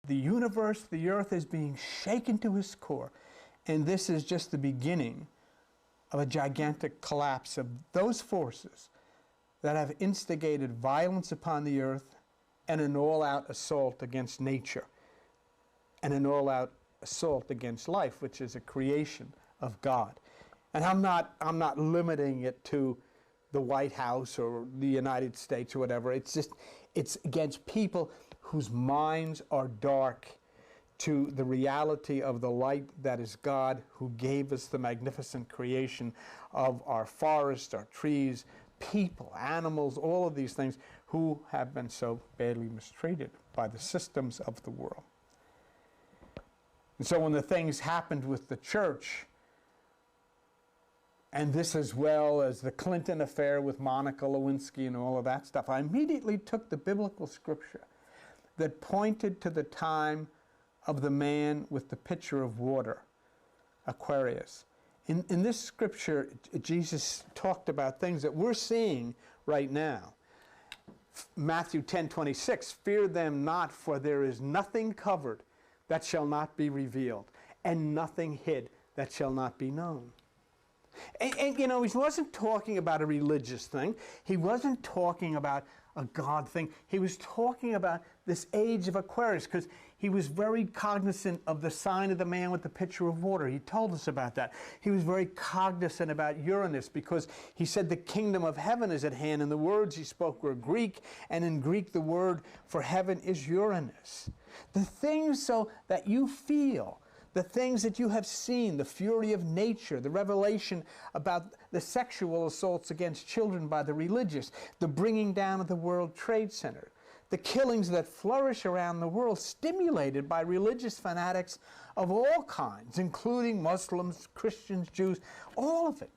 The universe, the earth is being shaken to its core. And this is just the beginning of a gigantic collapse of those forces that have instigated violence upon the earth and an all-out assault against nature and an all-out assault against life, which is a creation of God. And I'm not limiting it to the White House or the United States or whatever. It's against people whose minds are dark to the reality of the light that is God, who gave us the magnificent creation of our forests, our trees, people, animals, all of these things, who have been so badly mistreated by the systems of the world. And so when the things happened with the church, and this as well as the Clinton affair with Monica Lewinsky and all of that stuff, I immediately took the biblical scripture that pointed to the time of the man with the pitcher of water, Aquarius. In this scripture, Jesus talked about things that we're seeing right now. Matthew 10:26, fear them not, for there is nothing covered that shall not be revealed, and nothing hid that shall not be known. And you know, he wasn't talking about a religious thing. He wasn't talking about a God thing. He was talking about this age of Aquarius, because he was very cognizant of the sign of the man with the pitcher of water. He told us about that. He was very cognizant about Uranus, because he said the kingdom of heaven is at hand, and the words he spoke were Greek, and in Greek the word for heaven is Uranus. The things so that you feel, the things that you have seen, the fury of nature, the revelation about the sexual assaults against children by the religious, the bringing down of the World Trade Center, the killings that flourish around the world stimulated by religious fanatics of all kinds, including Muslims, Christians, Jews, all of it.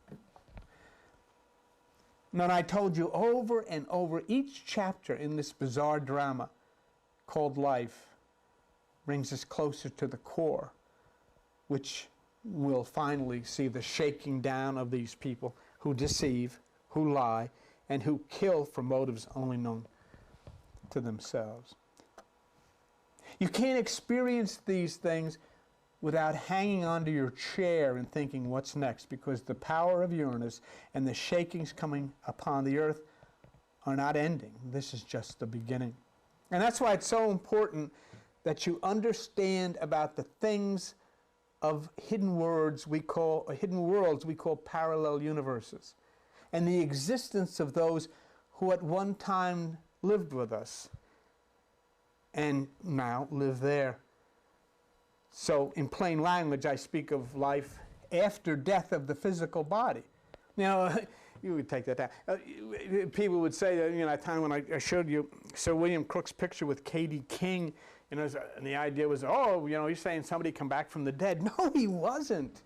And I told you over and over, each chapter in this bizarre drama called life brings us closer to the core, which will finally see the shaking down of these people who deceive, who lie, and who kill for motives only known to themselves. You can't experience these things without hanging onto your chair and thinking, what's next? Because the power of Uranus and the shakings coming upon the earth are not ending. This is just the beginning. And that's why it's so important that you understand about the things of hidden worlds we call parallel universes, and the existence of those who at one time lived with us and now live there. So in plain language, I speak of life after death of the physical body. Now, you would take that down. People would say that, that time when I showed you Sir William Crookes' picture with Katie King, and the idea was, he's saying somebody come back from the dead. No, he wasn't.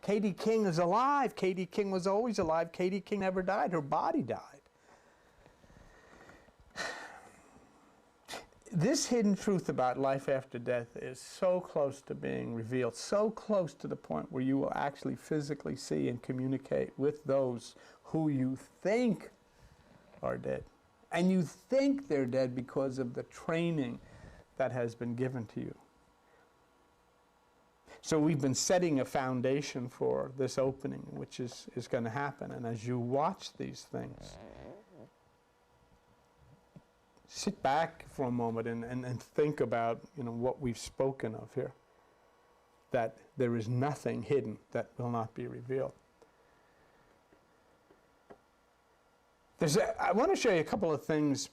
Katie King is alive. Katie King was always alive. Katie King never died. Her body died. This hidden truth about life after death is so close to being revealed, so close to the point where you will actually physically see and communicate with those who you think are dead. And you think they're dead because of the training that has been given to you. So we've been setting a foundation for this opening, which is going to happen. And as you watch these things, sit back for a moment and think about what we've spoken of here. That there is nothing hidden that will not be revealed. I want to show you a couple of things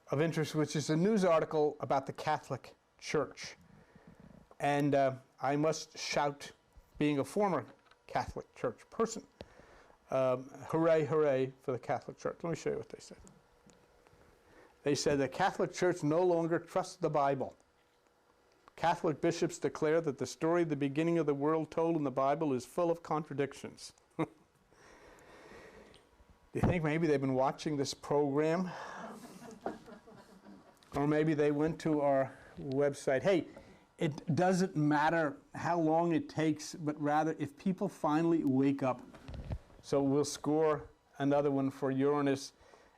of interest, which is a news article about the Catholic Church. And I must shout, being a former Catholic Church person, hooray, hooray for the Catholic Church. Let me show you what they said. They said the Catholic Church no longer trusts the Bible. Catholic bishops declare that the story of the beginning of the world told in the Bible is full of contradictions. Do you think maybe they've been watching this program? Or maybe they went to our website. Hey, it doesn't matter how long it takes, but rather if people finally wake up. So we'll score another one for Uranus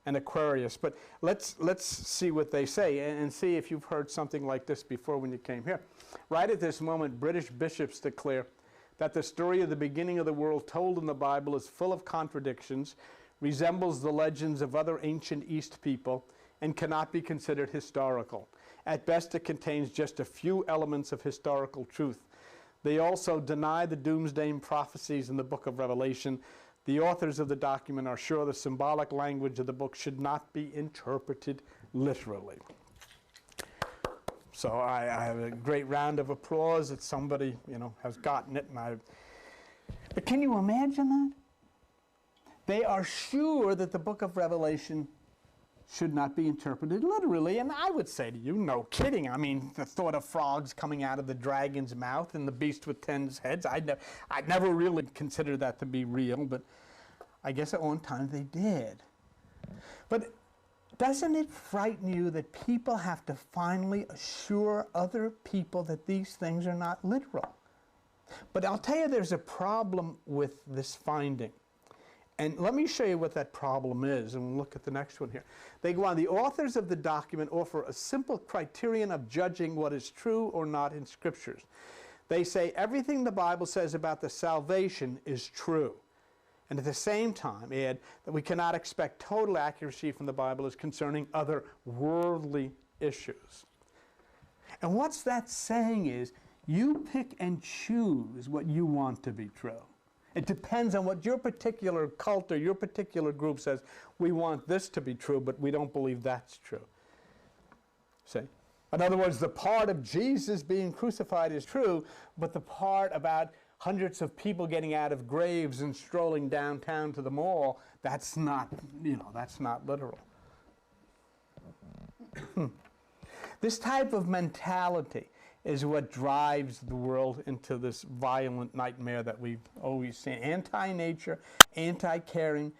and Aquarius. But let's see what they say and see if you've heard something like this before when you came here. Right at this moment, British bishops declare that the story of the beginning of the world told in the Bible is full of contradictions, resembles the legends of other ancient East people, and cannot be considered historical. At best, it contains just a few elements of historical truth. They also deny the doomsday prophecies in the book of Revelation. The authors of the document are sure the symbolic language of the book should not be interpreted literally. So I have a great round of applause that somebody, has gotten it. But can you imagine that? They are sure that the book of Revelation should not be interpreted literally. And I would say to you, no kidding. I mean, the thought of frogs coming out of the dragon's mouth and the beast with 10 heads, I'd never really considered that to be real, but I guess at one time they did. But doesn't it frighten you that people have to finally assure other people that these things are not literal? But I'll tell you there's a problem with this finding. And let me show you what that problem is, and we'll look at the next one here. They go on, the authors of the document offer a simple criterion of judging what is true or not in Scriptures. They say everything the Bible says about the salvation is true. And at the same time, add that we cannot expect total accuracy from the Bible as concerning other worldly issues. And what's that saying is, you pick and choose what you want to be true. It depends on what your particular cult or your particular group says. We want this to be true, but we don't believe that's true. See? In other words, the part of Jesus being crucified is true, but the part about hundreds of people getting out of graves and strolling downtown to the mall, that's not, that's not literal. This type of mentality is what drives the world into this violent nightmare that we've always seen. Anti-nature, anti-caring.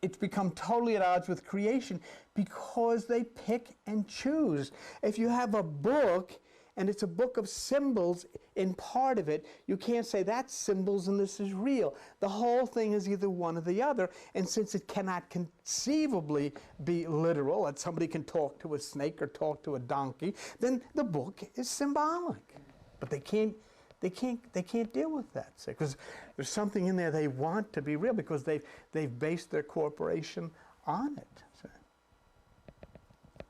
It's become totally at odds with creation because they pick and choose. If you have a book and it's a book of symbols in part of it, you can't say that's symbols and this is real. The whole thing is either one or the other, and since it cannot conceivably be literal, that somebody can talk to a snake or talk to a donkey, then the book is symbolic. But they can't deal with that, because there's something in there they want to be real because they've based their corporation on it.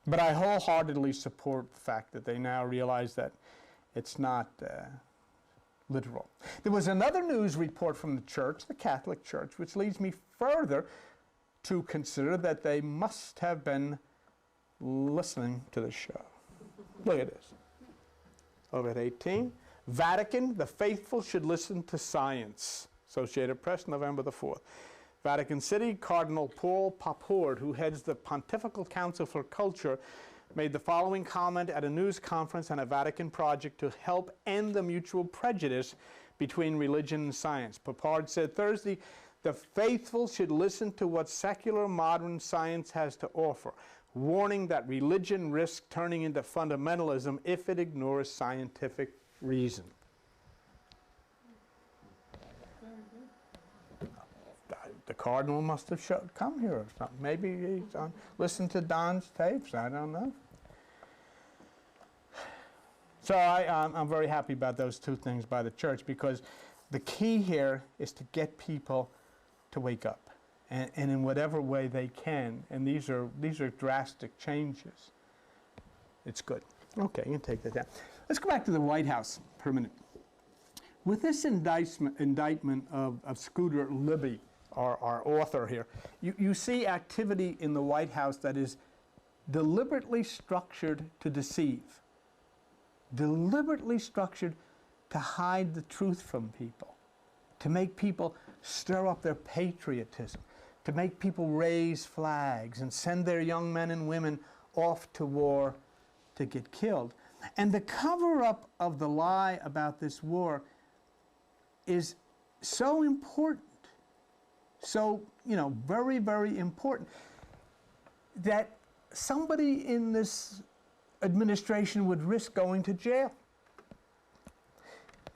But I wholeheartedly support the fact that they now realize that it's not literal. There was another news report from the church, the Catholic Church, which leads me further to consider that they must have been listening to the show. Look at this. Over at 18. Vatican, the faithful should listen to science. Associated Press, November the 4th. Vatican City, Cardinal Paul Papord, who heads the Pontifical Council for Culture, made the following comment at a news conference on a Vatican project to help end the mutual prejudice between religion and science. Papord said Thursday, the faithful should listen to what secular modern science has to offer, warning that religion risks turning into fundamentalism if it ignores scientific reason. The Cardinal must have come here or something. Maybe he's listened to Don's tapes. I don't know. So I'm very happy about those two things by the church, because the key here is to get people to wake up, and in whatever way they can. And these are drastic changes. It's good. Okay, you can take that down. Let's go back to the White House for a minute. With this indictment of Scooter Libby, our author here, you see activity in the White House that is deliberately structured to deceive, deliberately structured to hide the truth from people, to make people stir up their patriotism, to make people raise flags and send their young men and women off to war to get killed. And the cover-up of the lie about this war is so important, so, very, very important, that somebody in this administration would risk going to jail.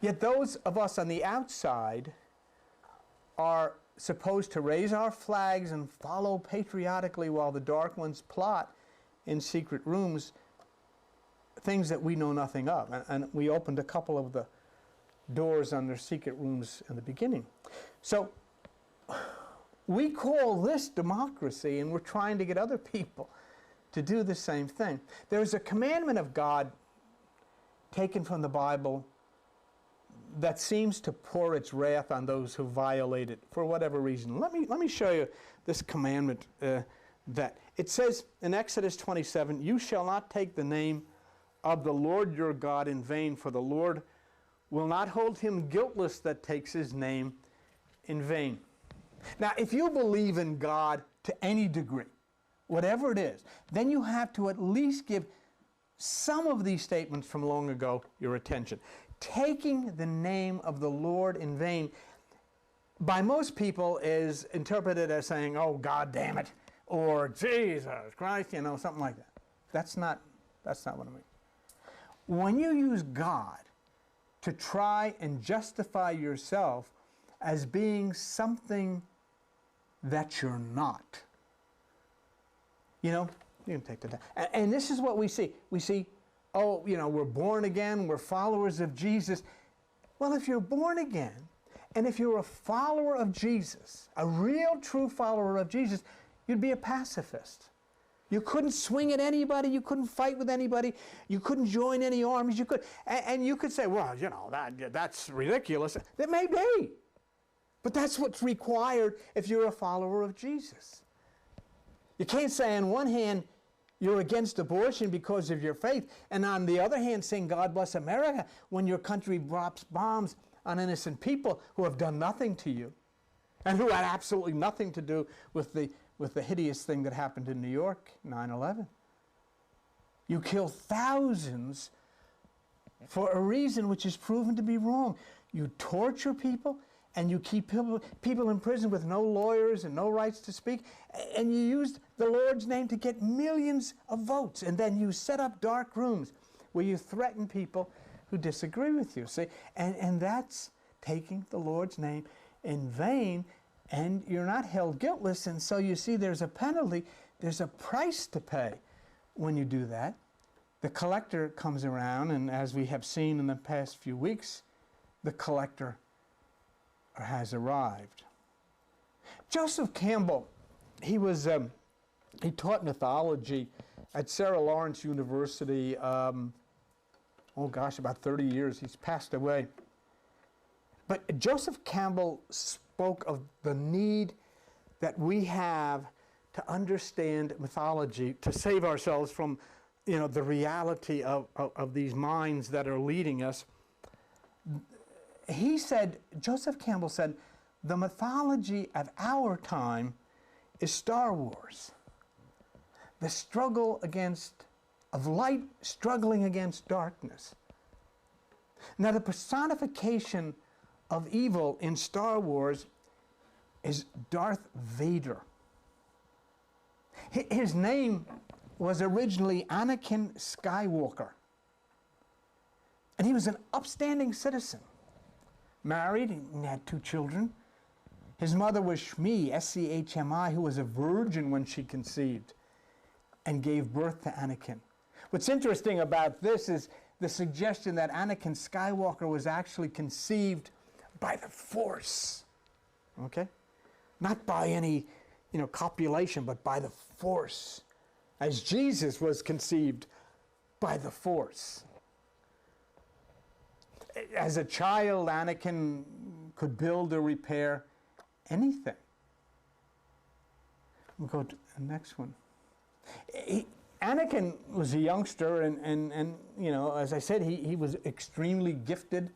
Yet those of us on the outside are supposed to raise our flags and follow patriotically while the dark ones plot in secret rooms things that we know nothing of. And we opened a couple of the doors on their secret rooms in the beginning. So we call this democracy, and we're trying to get other people to do the same thing. There's a commandment of God taken from the Bible that seems to pour its wrath on those who violate it for whatever reason. Let me show you this commandment that it says in Exodus 27, "You shall not take the name of the Lord your God in vain, for the Lord will not hold him guiltless that takes his name in vain." Now, if you believe in God to any degree, whatever it is, then you have to at least give some of these statements from long ago your attention. Taking the name of the Lord in vain, by most people, is interpreted as saying, "Oh, God damn it," or "Jesus Christ," something like that. That's not what I mean. When you use God to try and justify yourself as being something that you're not, you can take that down. And this is what we see. We see, we're born again, we're followers of Jesus. Well, if you're born again, and if you're a follower of Jesus, a real true follower of Jesus, you'd be a pacifist. You couldn't swing at anybody, you couldn't fight with anybody, you couldn't join any armies, and you could say, well, that's ridiculous. It may be, but that's what's required if you're a follower of Jesus. You can't say on one hand you're against abortion because of your faith, and on the other hand saying God bless America when your country drops bombs on innocent people who have done nothing to you and who had absolutely nothing to do with the hideous thing that happened in New York, 9/11. You kill thousands for a reason which is proven to be wrong. You torture people, and you keep people in prison with no lawyers and no rights to speak, and you use the Lord's name to get millions of votes, and then you set up dark rooms where you threaten people who disagree with you. See, and that's taking the Lord's name in vain, and you're not held guiltless, and so you see there's a penalty, there's a price to pay when you do that. The collector comes around, and as we have seen in the past few weeks, the collector has arrived. Joseph Campbell, he taught mythology at Sarah Lawrence University, about 30 years. He's passed away. But Joseph Campbell spoke of the need that we have to understand mythology to save ourselves from, the reality of these minds that are leading us. Joseph Campbell said, the mythology of our time is Star Wars. The struggle of light struggling against darkness. Now, the personification of evil in Star Wars is Darth Vader. His name was originally Anakin Skywalker. And he was an upstanding citizen. Married and had 2 children. His mother was Shmi, S-C-H-M-I, who was a virgin when she conceived and gave birth to Anakin. What's interesting about this is the suggestion that Anakin Skywalker was actually conceived by the Force. Okay? Not by any, copulation, but by the Force. As Jesus was conceived by the Force. As a child, Anakin could build or repair anything. We'll go to the next one. Anakin was a youngster, and as I said, he was extremely gifted.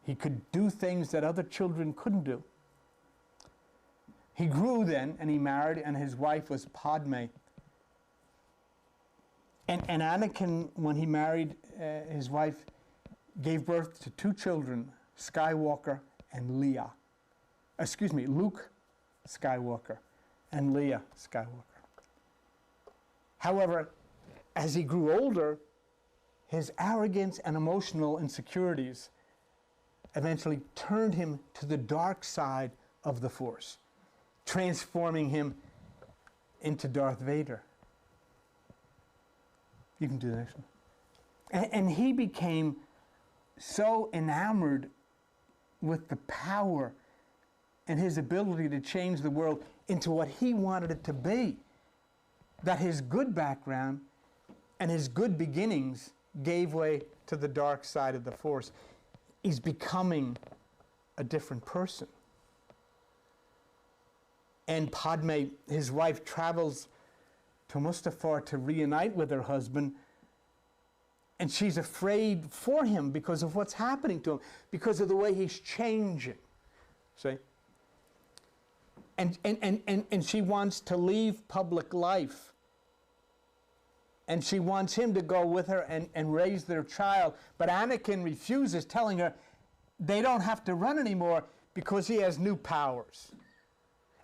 He could do things that other children couldn't do. He grew then, and he married, and his wife was Padme. And Anakin, when he married his wife, gave birth to 2 children, Skywalker and Leia. Luke Skywalker and Leia Skywalker. However, as he grew older, his arrogance and emotional insecurities eventually turned him to the dark side of the Force, transforming him into Darth Vader. You can do the next one. And he became so enamored with the power and his ability to change the world into what he wanted it to be, that his good background and his good beginnings gave way to the dark side of the Force. He's becoming a different person. And Padme, his wife, travels to Mustafar to reunite with her husband, and she's afraid for him because of what's happening to him, because of the way he's changing. See? And she wants to leave public life. And she wants him to go with her and raise their child. But Anakin refuses, telling her they don't have to run anymore because he has new powers.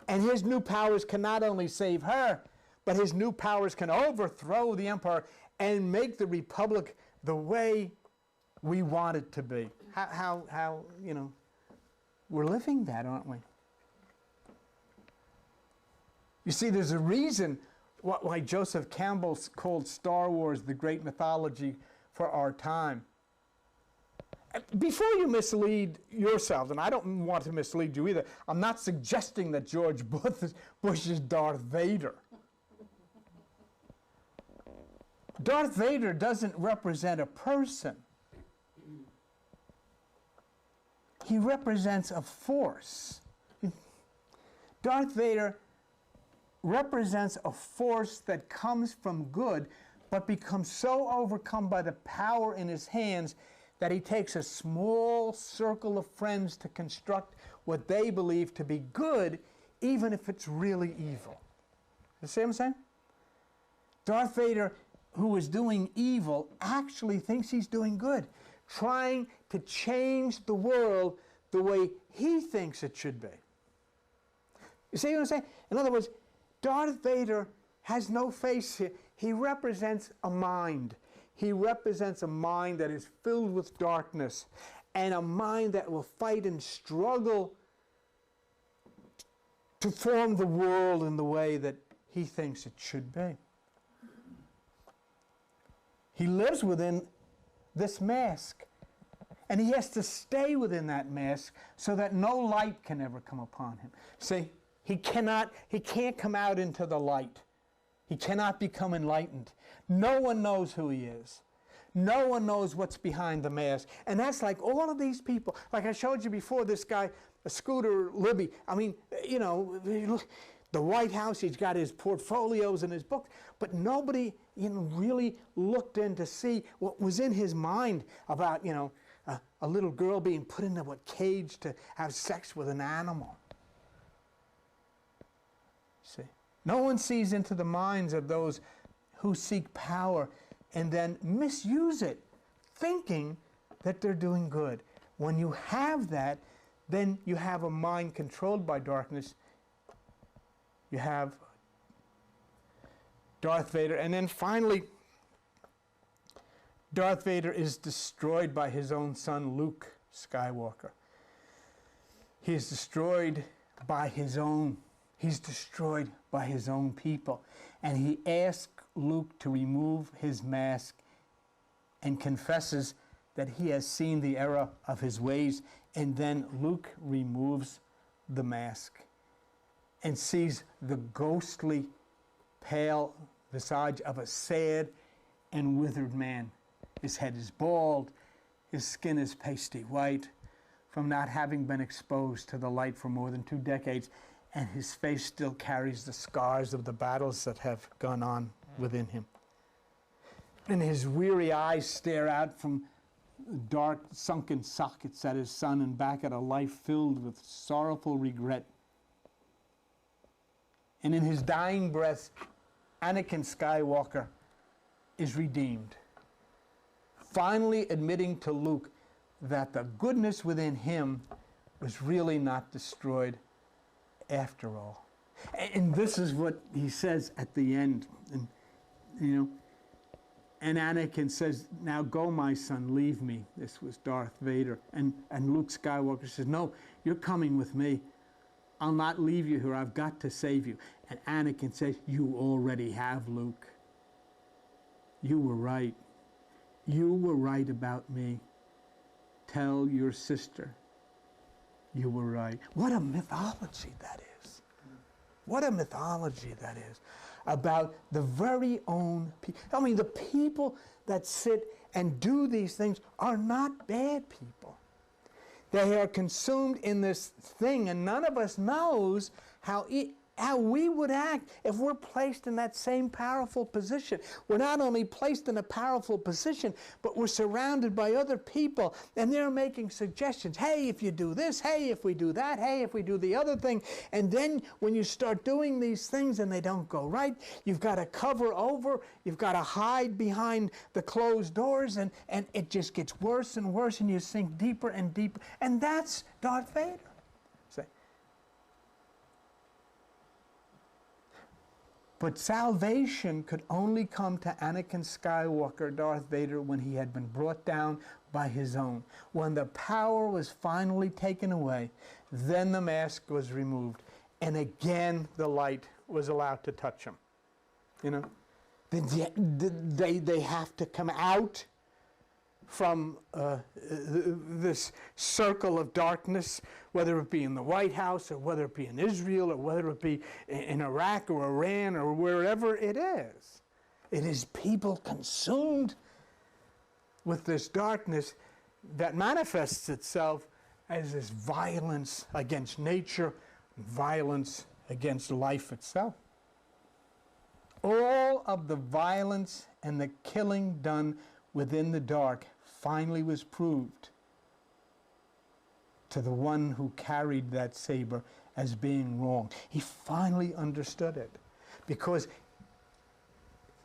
And his new powers can not only save her, but his new powers can overthrow the Empire and make the Republic the way we want it to be. How you know, we're living that, aren't we? You see, there's a reason why Joseph Campbell called Star Wars the great mythology for our time. Before you mislead yourselves, and I don't want to mislead you either, I'm not suggesting that George Bush is Darth Vader. Darth Vader doesn't represent a person. He represents a force. Darth Vader represents a force that comes from good, but becomes so overcome by the power in his hands that he takes a small circle of friends to construct what they believe to be good, even if it's really evil. You see what I'm saying? Darth Vader, who is doing evil, actually thinks he's doing good, trying to change the world the way he thinks it should be. You see what I'm saying? In other words, Darth Vader has no face here. He represents a mind. He represents a mind that is filled with darkness, and a mind that will fight and struggle to form the world in the way that he thinks it should be. He lives within this mask, and he has to stay within that mask so that no light can ever come upon him. See, he can't come out into the light. He cannot become enlightened. No one knows who he is. No one knows what's behind the mask. And that's like all of these people. Like I showed you before, this guy, Scooter Libby. I mean, you know, the White House, he's got his portfolios and his books, but nobody, you know, really looked in to see what was in his mind about, you know, a little girl being put into a cage to have sex with an animal. See, no one sees into the minds of those who seek power and then misuse it, thinking that they're doing good. When you have that, then you have a mind controlled by darkness. You have Darth Vader. And then finally, Darth Vader is destroyed by his own son, Luke Skywalker. He is destroyed by his own. He's destroyed by his own people. And he asks Luke to remove his mask and confesses that he has seen the error of his ways. And then Luke removes the mask and sees the ghostly, pale visage of a sad and withered man. His head is bald, his skin is pasty white from not having been exposed to the light for more than 2 decades, and his face still carries the scars of the battles that have gone on within him. And his weary eyes stare out from dark, sunken sockets at his son and back at a life filled with sorrowful regret. And in his dying breath, Anakin Skywalker is redeemed, finally admitting to Luke that the goodness within him was really not destroyed after all. And this is what he says at the end. And, you know, And Anakin says, now go, my son, leave me. This was Darth Vader. And Luke Skywalker says, no, you're coming with me. I'll not leave you here. I've got to save you. And Anakin says, you already have, Luke. You were right. You were right about me. Tell your sister you were right. What a mythology that is. What a mythology that is. About the very own people. I mean, the people that sit and do these things are not bad people. They are consumed in this thing, and none of us knows how we would act if we're placed in that same powerful position. We're not only placed in a powerful position, but we're surrounded by other people, and they're making suggestions. Hey, if you do this, hey, if we do that, hey, if we do the other thing. And then when you start doing these things and they don't go right, you've got to cover over, you've got to hide behind the closed doors, and it just gets worse and worse, and you sink deeper and deeper. And that's Darth Vader. But salvation could only come to Anakin Skywalker, Darth Vader, when he had been brought down by his own. When the power was finally taken away, then the mask was removed. And again, the light was allowed to touch him. You know? They have to come out from this circle of darkness, whether it be in the White House or whether it be in Israel or whether it be in Iraq or Iran or wherever it is. It is people consumed with this darkness that manifests itself as this violence against nature, violence against life itself. All of the violence and the killing done within the dark finally was proved to the one who carried that saber as being wrong. He finally understood it, because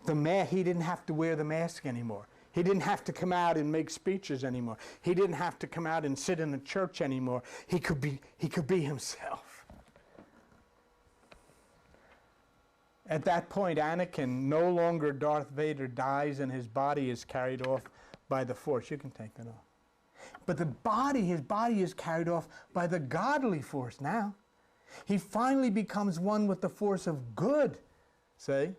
he didn't have to wear the mask anymore. He didn't have to come out and make speeches anymore. He didn't have to come out and sit in the church anymore. He could be himself. At that point, Anakin, no longer Darth Vader, dies and his body is carried off by the Force. You can take that off. But his body is carried off by the godly force now. He finally becomes one with the force of good, see?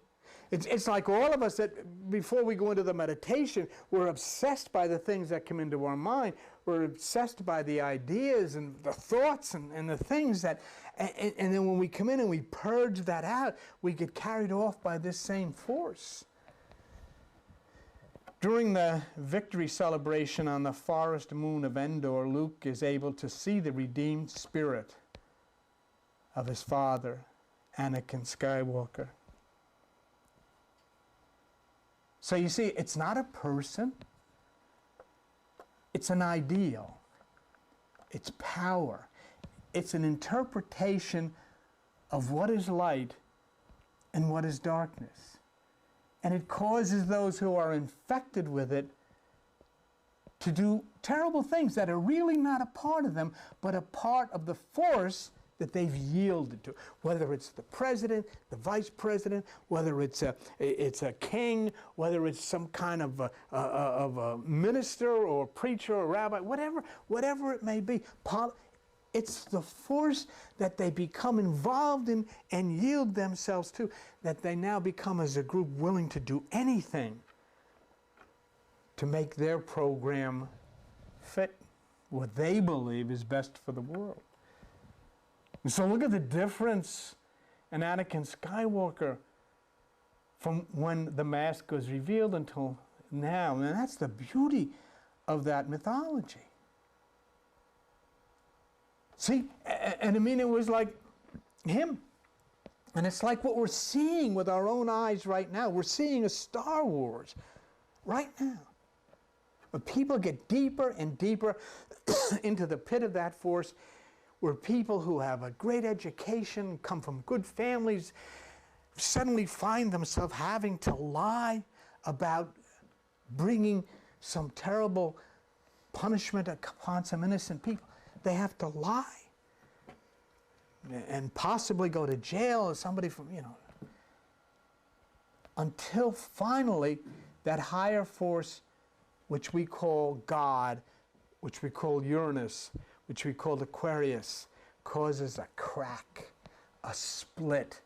It's like all of us that before we go into the meditation, we're obsessed by the things that come into our mind. We're obsessed by the ideas and the thoughts and the things that, and then when we come in and we purge that out, we get carried off by this same force. During the victory celebration on the forest moon of Endor, Luke is able to see the redeemed spirit of his father, Anakin Skywalker. So you see, it's not a person, it's an ideal, it's power, it's an interpretation of what is light and what is darkness. And it causes those who are infected with it to do terrible things that are really not a part of them, but a part of the force that they've yielded to. Whether it's the president, the vice president, whether it's a king, whether it's some kind of a minister or preacher or rabbi, whatever it may be. It's the force that they become involved in and yield themselves to, that they now become as a group willing to do anything to make their program fit what they believe is best for the world. And so look at the difference in Anakin Skywalker from when the mask was revealed until now. And that's the beauty of that mythology. See, and I mean, it was like him. And it's like what we're seeing with our own eyes right now. We're seeing a Star Wars right now. But people get deeper and deeper into the pit of that force, where people who have a great education, come from good families, suddenly find themselves having to lie about bringing some terrible punishment upon some innocent people. They have to lie and possibly go to jail, or somebody from, until finally that higher force which we call God, which we call Uranus, which we call Aquarius, causes a crack, a split,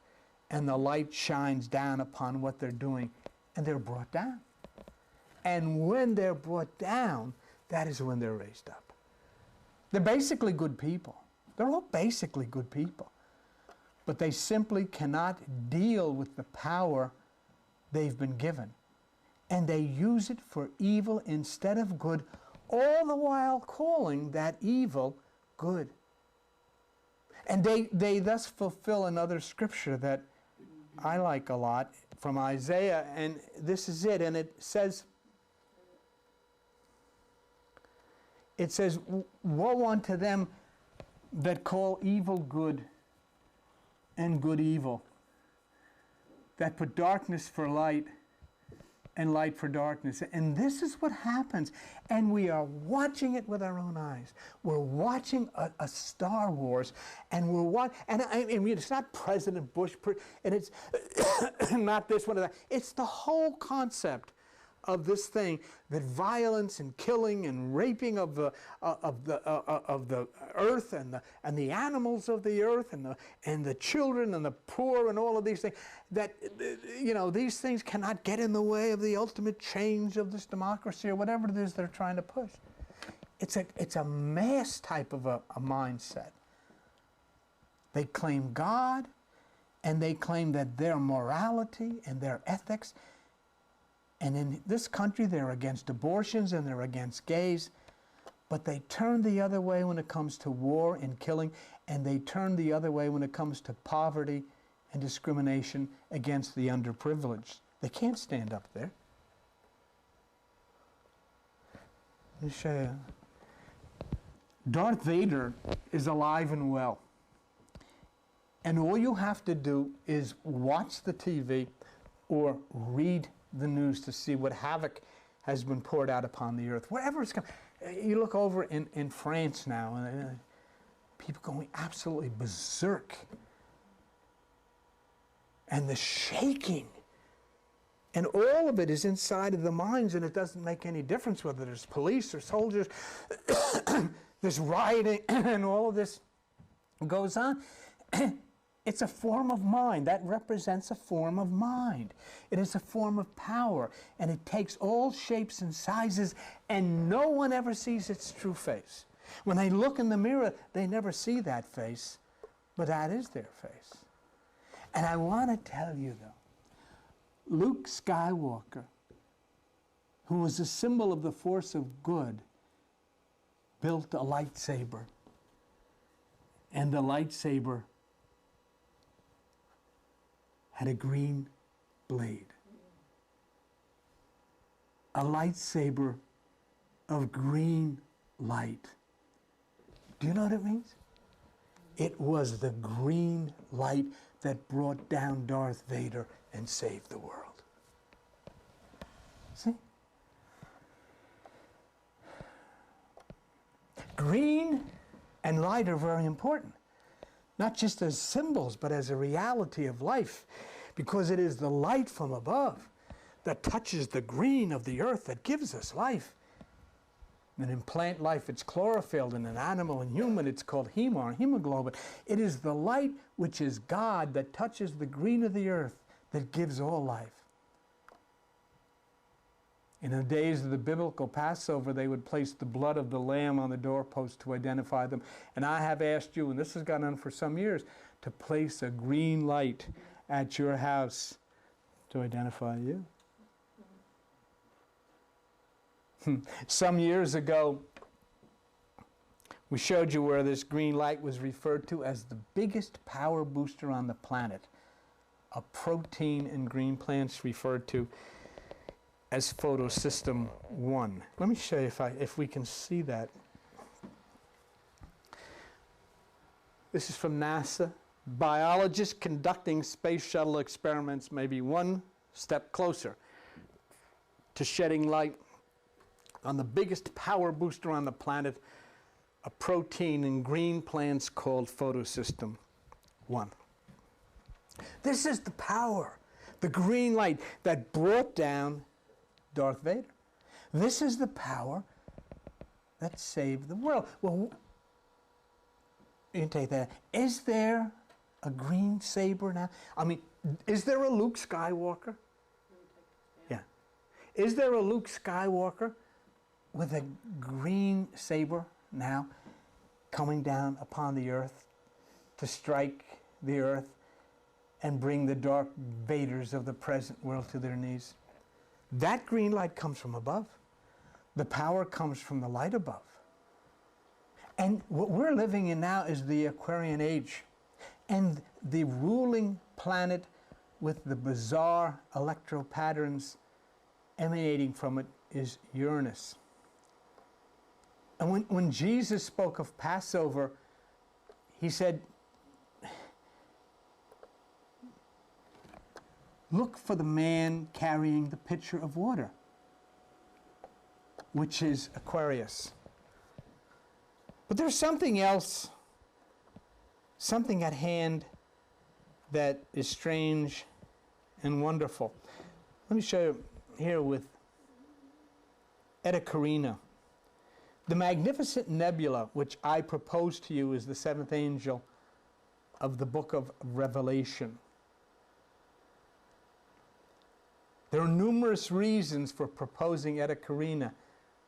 and the light shines down upon what they're doing, and they're brought down. And when they're brought down, that is when they're raised up. They're basically good people. They're all basically good people. But they simply cannot deal with the power they've been given. And they use it for evil instead of good, all the while calling that evil good. And they thus fulfill another scripture that I like a lot from Isaiah, and this is it, and it says, woe unto them that call evil good and good evil, that put darkness for light and light for darkness. And this is what happens. And we are watching it with our own eyes. We're watching a Star Wars, and we're watching, and I mean, it's not President Bush, and it's not this one or that. It's the whole concept of this thing, that violence and killing and raping of the earth and the animals of the earth and the children and the poor and all of these things, that these things cannot get in the way of the ultimate change of this democracy or whatever it is they're trying to push. It's a mass type of a mindset. They claim God, and they claim that their morality and their ethics. And in this country, they're against abortions and they're against gays, but they turn the other way when it comes to war and killing, and they turn the other way when it comes to poverty and discrimination against the underprivileged. They can't stand up there. Let me show you. Darth Vader is alive and well. And all you have to do is watch the TV or read the news to see what havoc has been poured out upon the earth. Wherever it's come. You look over in France now, and people going absolutely berserk. And the shaking. And all of it is inside of the minds, and it doesn't make any difference whether there's police or soldiers. There's rioting, and all of this goes on. It's a form of mind. That represents a form of mind. It is a form of power, and it takes all shapes and sizes, and no one ever sees its true face. When they look in the mirror, they never see that face, but that is their face. And I want to tell you, though, Luke Skywalker, who was a symbol of the force of good, built a lightsaber, and the lightsaber had a green blade. A lightsaber of green light. Do you know what it means? It was the green light that brought down Darth Vader and saved the world. See? Green and light are very important. Not just as symbols, but as a reality of life, because it is the light from above that touches the green of the earth that gives us life. And in plant life, it's chlorophyll, and in animal and human, it's called hemoglobin. It is the light, which is God, that touches the green of the earth that gives all life. In the days of the biblical Passover, they would place the blood of the lamb on the doorpost to identify them. And I have asked you, and this has gone on for some years, to place a green light at your house to identify you. Some years ago, we showed you where this green light was referred to as the biggest power booster on the planet. A protein in green plants referred to as photosystem 1. Let me show you if we can see that. This is from NASA. Biologists conducting space shuttle experiments may be one step closer to shedding light on the biggest power booster on the planet, a protein in green plants called photosystem 1. This is the power, the green light that brought down Darth Vader. This is the power that saved the world. Well, you can take that. Is there a green saber now? I mean, is there a Luke Skywalker? Yeah. Is there a Luke Skywalker with a green saber now coming down upon the earth to strike the earth and bring the Darth Vaders of the present world to their knees? That green light comes from above. The power comes from the light above. And what we're living in now is the Aquarian age. And the ruling planet with the bizarre electro patterns emanating from it is Uranus. And when Jesus spoke of Passover, he said, look for the man carrying the pitcher of water, which is Aquarius. But there's something else, something at hand that is strange and wonderful. Let me show you here with Eta Carina. The magnificent nebula, which I propose to you, is the seventh angel of the book of Revelation. There are numerous reasons for proposing Eta Carina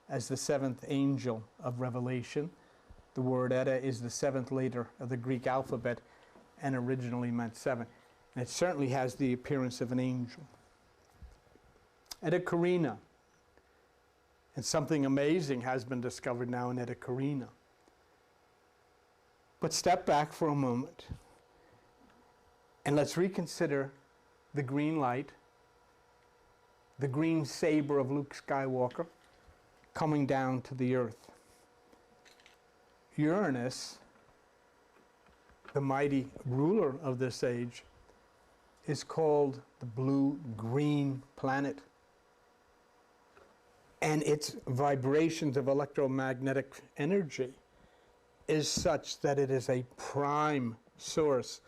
as the seventh angel of Revelation. The word Eta is the seventh letter of the Greek alphabet and originally meant seven. And it certainly has the appearance of an angel. Eta Carina. And something amazing has been discovered now in Eta Carina. But step back for a moment and let's reconsider the green light, the green saber of Luke Skywalker coming down to the earth. Uranus, the mighty ruler of this age, is called the blue-green planet. And its vibrations of electromagnetic energy is such that it is a prime source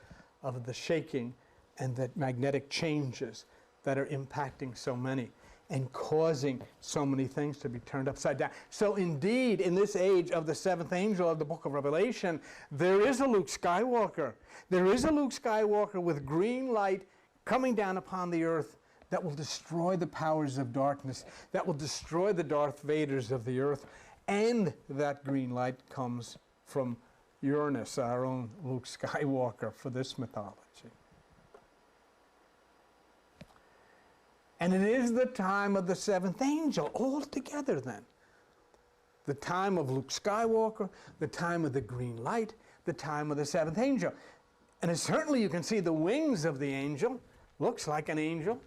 of the shaking and the magnetic changes that are impacting so many and causing so many things to be turned upside down. So indeed, in this age of the seventh angel of the book of Revelation, there is a Luke Skywalker. There is a Luke Skywalker with green light coming down upon the earth that will destroy the powers of darkness, that will destroy the Darth Vaders of the earth, and that green light comes from Uranus, our own Luke Skywalker, for this mythology. And it is the time of the seventh angel altogether then. The time of Luke Skywalker, the time of the green light, the time of the seventh angel. And certainly you can see the wings of the angel. Looks like an angel.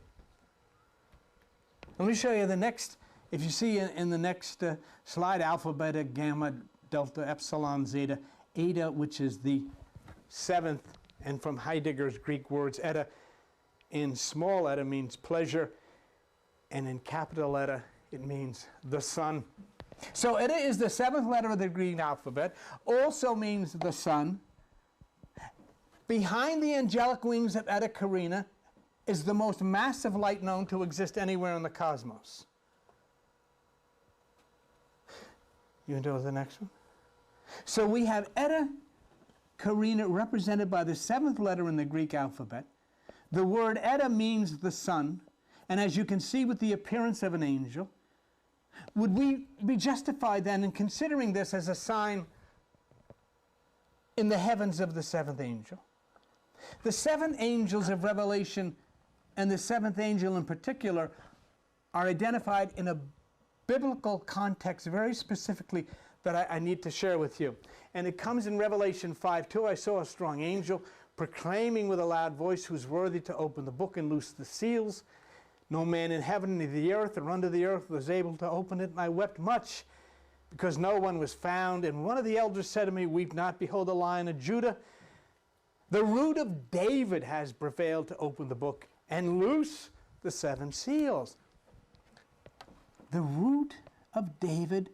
Let me show you the next, if you see in the next slide, alpha, beta, gamma, delta, epsilon, zeta, eta, which is the seventh, and from Heidegger's Greek words, eta, in small eta means pleasure, and in capital Eta, it means the sun. So Eta is the seventh letter of the Greek alphabet, also means the sun. Behind the angelic wings of Eta Carina is the most massive light known to exist anywhere in the cosmos. You can do the next one? So we have Eta Carina represented by the seventh letter in the Greek alphabet. The word Eta means the sun, and as you can see with the appearance of an angel, would we be justified then in considering this as a sign in the heavens of the seventh angel? The seven angels of Revelation, and the seventh angel in particular, are identified in a biblical context very specifically that I need to share with you. And it comes in Revelation 5:2. I saw a strong angel proclaiming with a loud voice, who's worthy to open the book and loose the seals. No man in heaven, neither the earth or under the earth, was able to open it. And I wept much, because no one was found. And one of the elders said to me, weep not, behold, the Lion of Judah, the root of David, has prevailed to open the book and loose the seven seals. The root of David